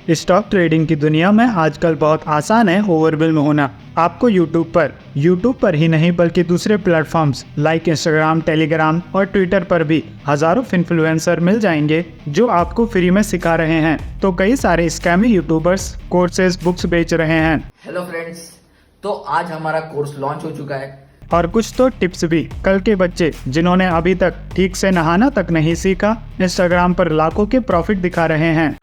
Stock trading की दुनिया में आजकल बहुत आसान है ओवरवेल्म होना। आपको यूट्यूब पर ही नहीं बल्कि दूसरे प्लेटफॉर्म्स लाइक इंस्टाग्राम, टेलीग्राम और ट्विटर पर भी हजारों इन्फ्लुएंसर मिल जाएंगे जो आपको फ्री में सिखा रहे हैं। तो कई सारे स्कैमी यूट्यूबर्स कोर्सेज, बुक्स बेच रहे हैं। हेलो फ्रेंड्स, तो आज हमारा कोर्स लॉन्च हो चुका है और कुछ तो टिप्स भी। कल के बच्चे जिन्होंने अभी तक ठीक से नहाना तक नहीं सीखा, इंस्टाग्राम पर लाखों के प्रॉफिट दिखा रहे हैं।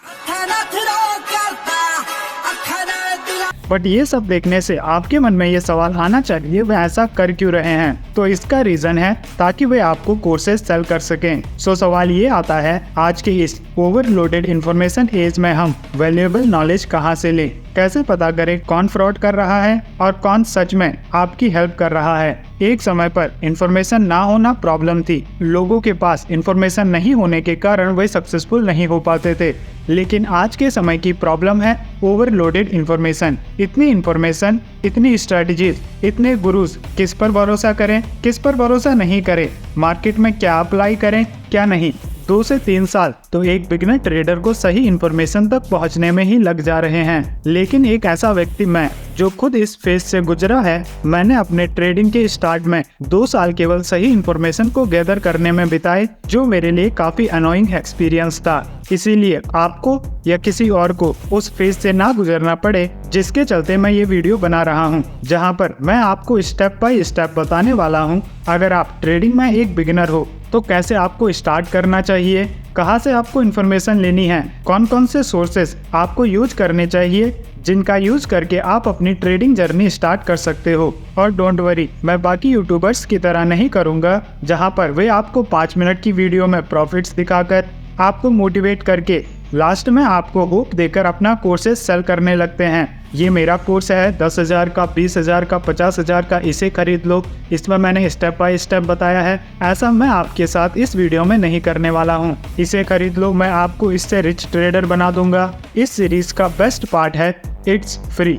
बट ये सब देखने से आपके मन में ये सवाल आना चाहिए, वे ऐसा कर क्यों रहे हैं? तो इसका रीजन है ताकि वे आपको कोर्सेज सेल कर सकें। सो सवाल ये आता है, आज के इस ओवरलोडेड इंफॉर्मेशन एज में हम वैल्यूएबल नॉलेज कहाँ से लें? कैसे पता करें कौन फ्रॉड कर रहा है और कौन सच में आपकी हेल्प कर रहा है? एक समय पर इंफॉर्मेशन ना होना प्रॉब्लम थी। लोगों के पास इंफॉर्मेशन नहीं होने के कारण वे सक्सेसफुल नहीं हो पाते थे। लेकिन आज के समय की प्रॉब्लम है ओवरलोडेड इंफॉर्मेशन। इतनी इंफॉर्मेशन, इतनी स्ट्रेटजीज, इतने गुरुज, किस पर भरोसा करें, किस पर भरोसा नहीं करें, मार्केट में क्या अप्लाई करें, क्या नहीं। 2 से 3 साल तो एक बिगिनर ट्रेडर को सही इंफॉर्मेशन तक पहुंचने में ही लग जा रहे हैं। लेकिन एक ऐसा व्यक्ति मैं जो खुद इस फेज से गुजरा है, मैंने अपने ट्रेडिंग के स्टार्ट में 2 साल केवल सही इंफॉर्मेशन को गैदर करने में बिताए, जो मेरे लिए काफी अनोइंग एक्सपीरियंस था। इसीलिए आपको या किसी और को उस फेज से ना गुजरना पड़े, जिसके चलते मैं ये वीडियो बना रहा हूँ, जहाँ पर मैं आपको स्टेप बाय स्टेप बताने वाला हूँ। अगर आप ट्रेडिंग में एक बिगिनर हो तो कैसे आपको स्टार्ट करना चाहिए, कहाँ से आपको इन्फॉर्मेशन लेनी है, कौन कौन से सोर्सेस आपको यूज करने चाहिए, जिनका यूज करके आप अपनी ट्रेडिंग जर्नी स्टार्ट कर सकते हो। और डोंट वरी, मैं बाकी यूट्यूबर्स की तरह नहीं करूँगा जहाँ पर वे आपको 5 मिनट की वीडियो में प्रॉफिट्स दिखाकर आपको मोटिवेट करके लास्ट में आपको होप देकर अपना कोर्सेज सेल करने लगते हैं। ये मेरा कोर्स है 10,000 का, 20,000 का, 50,000 का, इसे खरीद लो। इसमें मैंने स्टेप बाय स्टेप बताया है। ऐसा मैं आपके साथ इस वीडियो में नहीं करने वाला हूँ। इसे खरीद लो, मैं आपको इससे रिच ट्रेडर बना दूंगा। इस सीरीज का बेस्ट पार्ट है इट्स फ्री,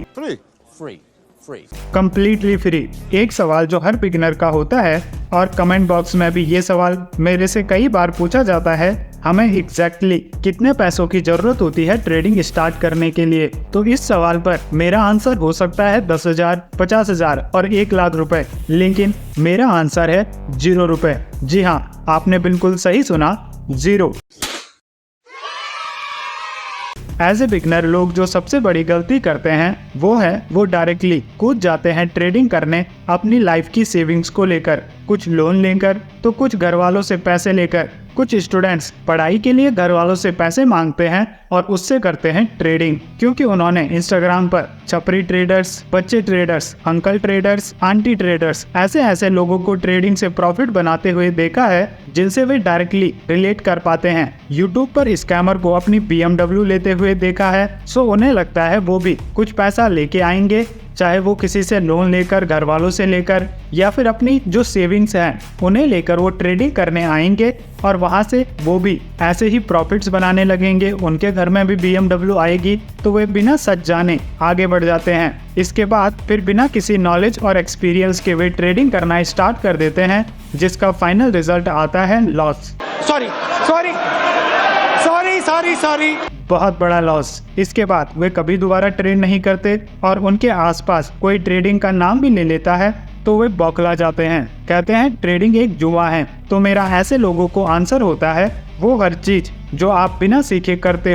कंप्लीटली फ्री। एक सवाल जो हर बिगिनर का होता है और कमेंट बॉक्स में भी ये सवाल मेरे से कई बार पूछा जाता है, हमें एग्जैक्टली कितने पैसों की जरूरत होती है ट्रेडिंग स्टार्ट करने के लिए? तो इस सवाल पर मेरा आंसर हो सकता है 10,000, 50,000 और 1 लाख रुपए, लेकिन मेरा आंसर है 0 रुपए। जी हाँ, आपने बिल्कुल सही सुना, 0। एज ए बिगनर लोग जो सबसे बड़ी गलती करते हैं वो डायरेक्टली कूद जाते हैं ट्रेडिंग करने, अपनी लाइफ की सेविंग्स को लेकर, कुछ लोन लेकर तो कुछ घर वालों से पैसे लेकर। कुछ स्टूडेंट्स पढ़ाई के लिए घर वालों से पैसे मांगते हैं और उससे करते हैं ट्रेडिंग, क्योंकि उन्होंने इंस्टाग्राम पर छपरी ट्रेडर्स, बच्चे traders, uncle traders, aunty traders, ऐसे लोगों को ट्रेडिंग से प्रॉफिट बनाते हुए देखा है, जिनसे वे डायरेक्टली रिलेट कर पाते हैं। यूट्यूब पर स्कैमर को अपनी BMW लेते हुए देखा है, सो उन्हें लगता है वो भी कुछ पैसा लेके आएंगे, चाहे वो किसी से लोन लेकर, घर वालों से लेकर, या फिर अपनी जो सेविंग्स हैं उन्हें लेकर वो ट्रेडिंग करने आएंगे और वहां से वो भी ऐसे ही प्रॉफिट्स बनाने लगेंगे। उनके घर में भी BMW आएगी, तो वे बिना सच जाने आगे बढ़ जाते हैं। इसके बाद फिर बिना किसी नॉलेज और एक्सपीरियंस के वे ट्रेडिंग करना स्टार्ट कर देते हैं, जिसका फाइनल रिजल्ट आता है लॉस। सॉरी, बहुत बड़ा लॉस। इसके बाद वे कभी दोबारा ट्रेड नहीं करते और उनके आसपास कोई ट्रेडिंग का नाम भी ले लेता है तो वे बौखला जाते हैं, कहते हैं ट्रेडिंग एक जुआ है। तो मेरा ऐसे लोगों को आंसर होता है, वो हर चीज जो आप बिना सीखे करते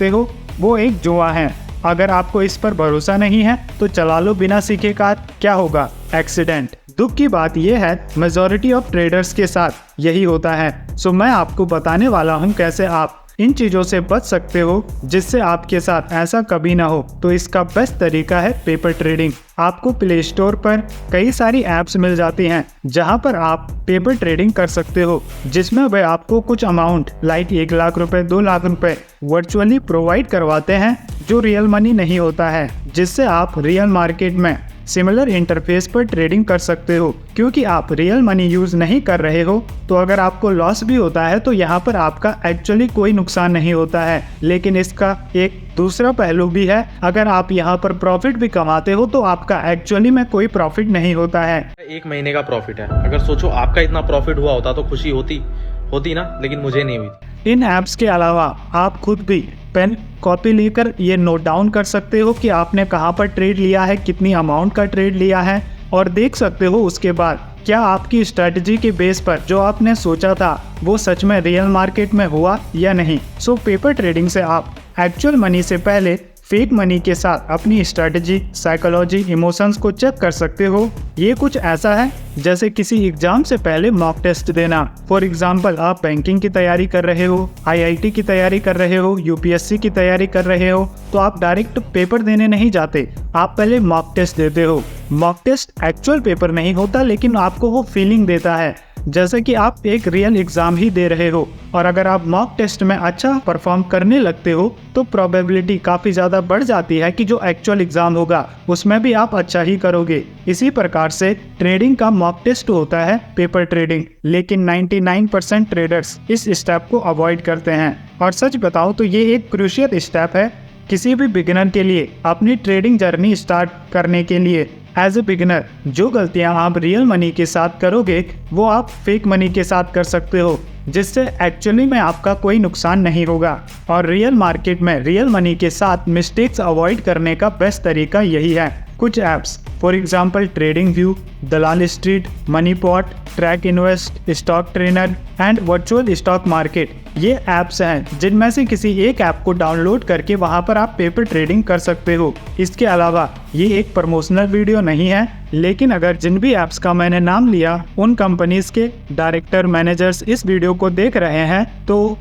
हो, वो एक जुआ है। अगर आपको इस पर भरोसा नहीं है तो चला लो बिना सीखे कार, क्या होगा? एक्सीडेंट। दुख की बात यह है, मेजॉरिटी ऑफ ट्रेडर्स के साथ यही होता है। सो मैं आपको बताने वाला हूँ कैसे आप इन चीज़ों से बच सकते हो, जिससे आपके साथ ऐसा कभी ना हो। तो इसका बेस्ट तरीका है पेपर ट्रेडिंग। आपको प्ले स्टोर पर कई सारी ऐप्स मिल जाती हैं जहां पर आप पेपर ट्रेडिंग कर सकते हो, जिसमें वे आपको कुछ अमाउंट लाइक 1 लाख रुपए, 2 लाख रुपए वर्चुअली प्रोवाइड करवाते हैं, जो रियल मनी नहीं होता है, जिससे आप रियल मार्केट में सिमिलर इंटरफेस पर ट्रेडिंग कर सकते हो। क्योंकि आप रियल मनी यूज नहीं कर रहे हो, तो अगर आपको लॉस भी होता है तो यहाँ पर आपका एक्चुअली कोई नुकसान नहीं होता है। लेकिन इसका एक दूसरा पहलू भी है, अगर आप यहाँ पर प्रॉफिट भी कमाते हो तो आपका एक्चुअली में कोई प्रॉफिट नहीं होता है। 1 महीने का प्रॉफिट है। अगर सोचो आपका इतना प्रॉफिट हुआ होता तो खुशी होती ना, लेकिन मुझे नहीं हुई। इन ऐप्स के अलावा आप खुद भी पेन कॉपी लेकर ये नोट डाउन कर सकते हो कि आपने कहाँ पर ट्रेड लिया है, कितनी अमाउंट का ट्रेड लिया है, और देख सकते हो उसके बाद क्या आपकी स्ट्रेटजी के बेस पर जो आपने सोचा था वो सच में रियल मार्केट में हुआ या नहीं। सो पेपर ट्रेडिंग से आप एक्चुअल मनी से पहले फेक मनी के साथ अपनी स्ट्रेटजी, साइकोलॉजी, इमोशंस को चेक कर सकते हो। ये कुछ ऐसा है जैसे किसी एग्जाम से पहले मॉक टेस्ट देना। फॉर एग्जाम्पल, आप बैंकिंग की तैयारी कर रहे हो, IIT की तैयारी कर रहे हो, UPSC की तैयारी कर रहे हो, तो आप डायरेक्ट पेपर देने नहीं जाते, आप पहले मॉक टेस्ट देते हो। मॉक टेस्ट एक्चुअल पेपर नहीं होता, लेकिन आपको वो फीलिंग देता है जैसे कि आप एक रियल एग्जाम ही दे रहे हो। और अगर आप मॉक टेस्ट में अच्छा परफॉर्म करने लगते हो तो प्रोबेबिलिटी काफ़ी ज़्यादा बढ़ जाती है कि जो एक्चुअल एग्जाम होगा उसमें भी आप अच्छा ही करोगे। इसी प्रकार से ट्रेडिंग का मॉक टेस्ट होता है पेपर ट्रेडिंग, लेकिन 99% ट्रेडर्स इस स्टेप को अवॉइड करते हैं। और सच बताओ तो ये एक क्रूशियल स्टेप है किसी भी बिगिनर के लिए अपनी ट्रेडिंग जर्नी स्टार्ट करने के लिए। एज ए बिगिनर जो गलतियां आप रियल मनी के साथ करोगे वो आप फेक मनी के साथ कर सकते हो, जिससे एक्चुअली में आपका कोई नुकसान नहीं होगा। और रियल मार्केट में रियल मनी के साथ मिस्टेक्स अवॉइड करने का बेस्ट तरीका यही है। कुछ apps for example trading view, Dalal street, money pot, track invest, stock trainer and virtual stock market, ये ऐप्स हैं जिनमें से किसी एक ऐप को डाउनलोड करके वहां पर आप पेपर ट्रेडिंग कर सकते हो। इसके अलावा ये एक प्रमोशनल वीडियो नहीं है, लेकिन अगर जिन भी ऐप्स का मैंने नाम लिया उन कंपनीज के डायरेक्टर, मैनेजर्स इस वीडियो को देख रहे हैं तो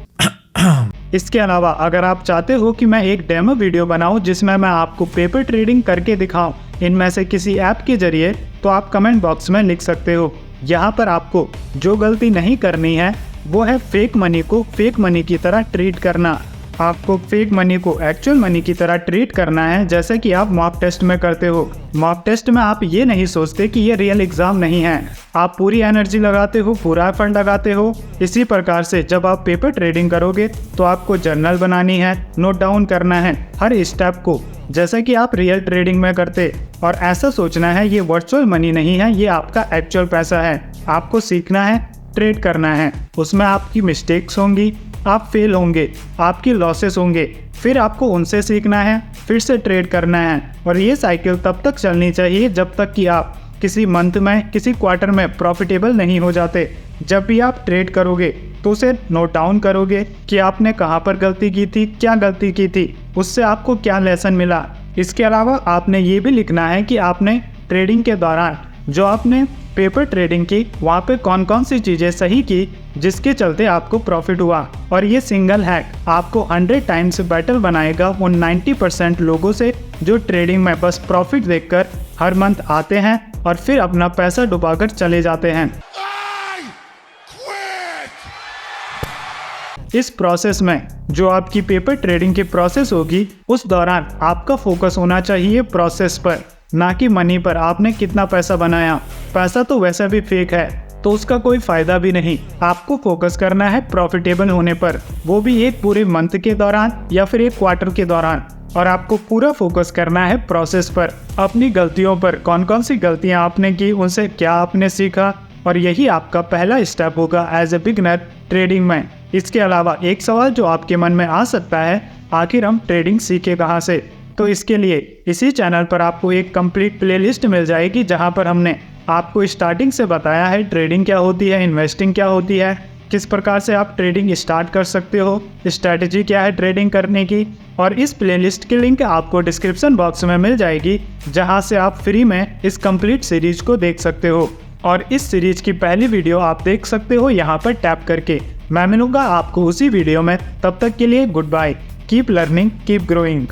इसके अलावा अगर आप चाहते हो कि मैं एक डेमो वीडियो बनाऊं जिसमें मैं आपको पेपर ट्रेडिंग करके दिखाऊं इनमें से किसी ऐप के जरिए, तो आप कमेंट बॉक्स में लिख सकते हो। यहाँ पर आपको जो गलती नहीं करनी है वो है फेक मनी को फेक मनी की तरह ट्रीट करना। आपको फेक मनी को एक्चुअल मनी की तरह ट्रीट करना है, जैसे कि आप मॉक टेस्ट में करते हो। मॉक टेस्ट में आप ये नहीं सोचते कि ये रियल एग्जाम नहीं है, आप पूरी एनर्जी लगाते हो, पूरा एफर्ट लगाते हो। इसी प्रकार से जब आप पेपर ट्रेडिंग करोगे तो आपको जर्नल बनानी है, नोट डाउन करना है हर स्टेप को, जैसे कि आप रियल ट्रेडिंग में करते, और ऐसा सोचना है ये वर्चुअल मनी नहीं है, ये आपका एक्चुअल पैसा है। आपको सीखना है, ट्रेड करना है, उसमें आपकी मिस्टेक्स होंगी, आप फेल होंगे, आपकी लॉसेस होंगे, फिर आपको उनसे सीखना है, फिर से ट्रेड करना है। और ये साइकिल तब तक चलनी चाहिए जब तक कि आप किसी मंथ में, किसी क्वार्टर में प्रॉफिटेबल नहीं हो जाते। जब भी आप ट्रेड करोगे तो उसे नोट डाउन करोगे कि आपने कहाँ पर गलती की थी, क्या गलती की थी, उससे आपको क्या लेसन मिला। इसके अलावा आपने ये भी लिखना है कि आपने ट्रेडिंग के दौरान जो आपने पेपर ट्रेडिंग की वहाँ पे कौन कौन सी चीज़ें सही की जिसके चलते आपको प्रॉफिट हुआ। और ये सिंगल हैक आपको 100 टाइम्स बेटर बनाएगा उन 90% लोगों से जो ट्रेडिंग में बस प्रॉफिट देखकर हर मंथ आते हैं और फिर अपना पैसा डुबाकर चले जाते हैं। इस प्रोसेस में जो आपकी पेपर ट्रेडिंग की प्रोसेस होगी उस दौरान आपका फोकस होना चाहिए प्रोसेस पर, ना कि मनी पर। आपने कितना पैसा बनाया, पैसा तो वैसा भी फेक है तो उसका कोई फायदा भी नहीं। आपको फोकस करना है प्रॉफिटेबल होने पर, वो भी एक पूरे मंथ के दौरान या फिर एक क्वार्टर के दौरान। और आपको पूरा फोकस करना है प्रोसेस पर, अपनी गलतियों पर, कौन कौन सी गलतियां आपने की, उनसे क्या आपने सीखा। और यही आपका पहला स्टेप होगा एज ए बिगिनर ट्रेडिंग में। इसके अलावा एक सवाल जो आपके मन में आ सकता है, आखिर हम ट्रेडिंग सीखे कहाँ से? तो इसके लिए इसी चैनल पर आपको एक कंप्लीट प्लेलिस्ट मिल जाएगी जहां पर हमने आपको स्टार्टिंग से बताया है ट्रेडिंग क्या होती है, इन्वेस्टिंग क्या होती है, किस प्रकार से आप ट्रेडिंग स्टार्ट कर सकते हो, स्ट्रैटेजी क्या है ट्रेडिंग करने की। और इस प्लेलिस्ट की लिंक आपको डिस्क्रिप्शन बॉक्स में मिल जाएगी जहां से आप फ्री में इस कंप्लीट सीरीज को देख सकते हो। और इस सीरीज की पहली वीडियो आप देख सकते हो यहाँ पर टैप करके। मैं मिलूंगा आपको उसी वीडियो में, तब तक के लिए goodbye. Keep learning, keep growing.